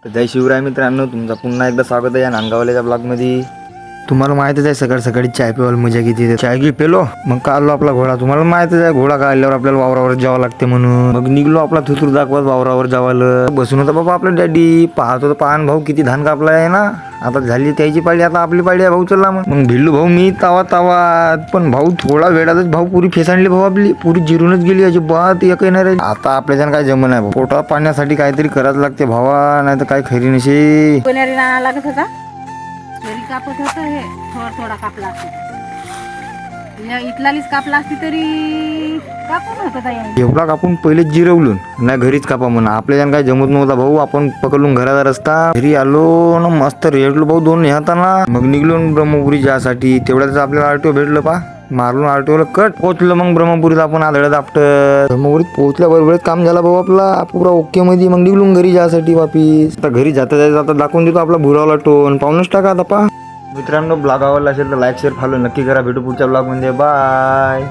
तर जय शिवराय मित्रांनो, तुमचं पुन्हा एकदा स्वागत आहे या नांदगावल्याच्या ब्लॉगमध्ये. तुम्हाला माहितच आहे सकाळ सकाळी चाय पिवायला मजा किती. चाय घे पेलो मग काढलो आपला घोडा. तुम्हाला माहितच आहे घोडा काढल्यावर आपल्याला वावरावर जावं लागते म्हणून मग निघलो आपला थुतूर दाखवत वावरावर जावायला. बसून होता बाबा आपला डॅडी, पाहत होता पाहन भाऊ किती धान कापला आहे ना. आता झाली त्याची पाळी, आता आपली पाळी आहे. भाऊ चला मग भिल्लू भाऊ मी तावा पण भाऊ थोडा वेळातच भाऊ पुरी फेसाणली. भाऊ आपली पुरी जिरूनच गेली अजिबात एक येणार आहे. आता आपल्याच्यानं काय जमन आहे, पोटा पाण्यासाठी काहीतरी करायला लागते भावा, नाही तर काय खरी नशी. कोणारी राणा लागत होता तरी कापत होतं. हे थोडा कापला असता, इथलालीच कापला असती तरी कापून होत होता. एवढा कापून पहिले जिरवलून नाही घरीच कापा म्हणा. आपल्याच्यानं काय जमत नव्हता भाऊ. आपण पकडून घराचा रस्ता घरी आलो ना, मस्त रेडलो भाऊ दोन हाताना. मग निघलो ब्रह्मपुरी जासाठी. तेवढ्याच आपल्याला आरटीओ भेटलं पा, मारलून आरटीओला कट पोहोचलो. मग ब्रह्मपुरीत आपण आदळत आपटत ब्रह्मपुरीत पोहोचल्याबरोबर काम झाला भाऊ आपला पुरा ओके मध्ये. मग निघलून घरी जासाठी वापिस. आता घरी जाता दाखवून देतो आपला भुरावला टोन. पाहूनच टाका आता पा. मित्रांनो, ब्लॉग आवडला असेल तर लाईक शेअर फॉलो नक्की करा. भेटू पुढच्या ब्लॉग मध्ये. बाय.